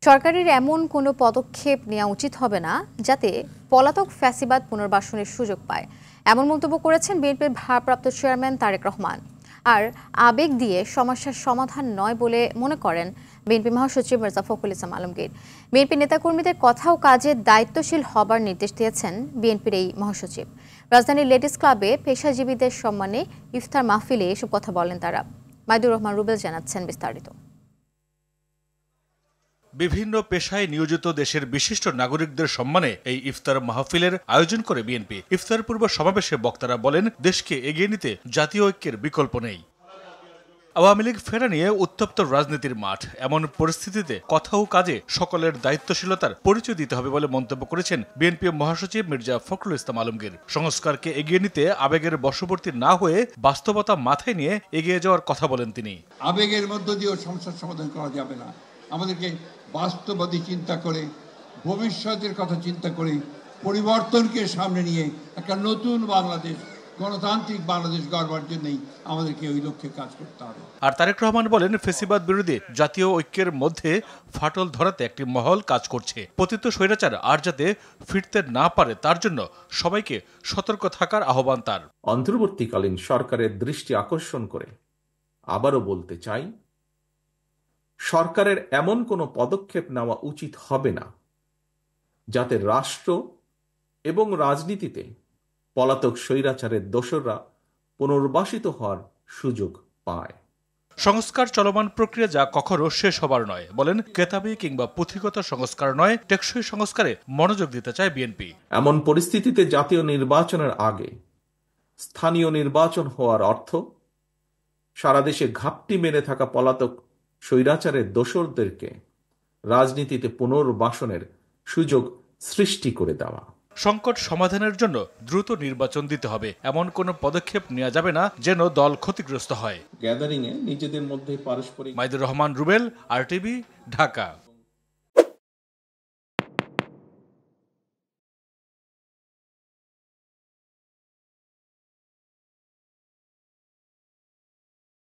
সরকারের এমন কোনো পদক্ষেপ নেওয়া উচিত হবে না যাতে পলাতক ফ্যাসিবাদ পুনর্বাসনের সুযোগ পায়, এমন মন্তব্য করেছেন বিএনপির ভারপ্রাপ্ত চেয়ারম্যান তারেক রহমান। আর আবেগ দিয়ে সমস্যার সমাধান নয় বলে মনে করেন বিএনপি মহাসচিব মির্জা ফখরুল ইসলাম আলমগীর। বিএনপি নেতাকর্মীদের কথা ও কাজে দায়িত্বশীল হবার নির্দেশ দিয়েছেন বিএনপির এই মহাসচিব। রাজধানীর লেডিস ক্লাবে পেশাজীবীদের সম্মানে ইফতার মাহফিলে এসব কথা বলেন তারা। মাইদুর রহমান রুবেল জানাচ্ছেন বিস্তারিত। বিভিন্ন পেশায় নিয়োজিত দেশের বিশিষ্ট নাগরিকদের সম্মানে এই ইফতার মাহফিলের আয়োজন করে বিএনপি। ইফতার পূর্ব সমাবেশে বক্তারা বলেন, দেশকে এগিয়ে নিতে জাতীয় ঐক্যের বিকল্প নেই। আওয়ামী লীগ ফেরা নিয়ে উত্তপ্ত রাজনীতির মাঠ, এমন পরিস্থিতিতে কথা ও কাজে সকলের দায়িত্বশীলতার পরিচয় দিতে হবে বলে মন্তব্য করেছেন বিএনপি মহাসচিব মির্জা ফখরুল ইসলাম আলমগীর। সংস্কারকে এগিয়ে নিতে আবেগের বশবর্তী না হয়ে বাস্তবতা মাথায় নিয়ে এগিয়ে যাওয়ার কথা বলেন তিনি। আবেগের মধ্য দিয়েও সমস্যার সমাধান করা যাবে না। আমাদেরকে বাস্তববাদী চিন্তা করে, ভবিষ্যতের কথা চিন্তা করে, পরিবর্তনকে সামনে নিয়ে একটা নতুন বাংলাদেশ, গণতান্ত্রিক বাংলাদেশ গড়বার জন্যই আমাদেরকে ওই লক্ষ্যে কাজ করতে হবে। আর তারেক রহমান বলেন, ফ্যাসিবাদ বিরোধী জাতীয় ঐক্যের মধ্যে ফাটল ধরাতে একটি মহল কাজ করছে। পতিত স্বৈরাচার আর যাতে ফিরতে না পারে তার জন্য সবাইকে সতর্ক থাকার আহ্বান তার। অন্তর্বর্তীকালীন সরকারের দৃষ্টি আকর্ষণ করে আবারও বলতে চাই, সরকারের এমন কোনো পদক্ষেপ নেওয়া উচিত হবে না যাতে রাষ্ট্র এবং রাজনীতিতে পলাতক স্বৈরাচারের দোসররা পুনর্বাসিত হওয়ার সুযোগ পায়। সংস্কার চলমান প্রক্রিয়া, যা কখনো শেষ হবার নয়। বলেন, কেতাবি কিংবা পুঁথিগত সংস্কার নয়, টেকসই সংস্কারে মনোযোগ দিতে চায় বিএনপি। এমন পরিস্থিতিতে জাতীয় নির্বাচনের আগে স্থানীয় নির্বাচন হওয়ার অর্থ সারা দেশে ঘাপটি মেরে থাকা পলাতক স্বৈরাচারের দোসরদেরকে রাজনীতিতে পুনর্বাসনের সুযোগ সৃষ্টি করে দেওয়া। সংকট সমাধানের জন্য দ্রুত নির্বাচন দিতে হবে, এমন কোনো পদক্ষেপ নেওয়া যাবে না যেন দল ক্ষতিগ্রস্ত হয়। গ্যাদারিংয়ে নিজেদের মধ্যে পারস্পরিক। মাইদুর রহমান রুবেল, RTV, ঢাকা।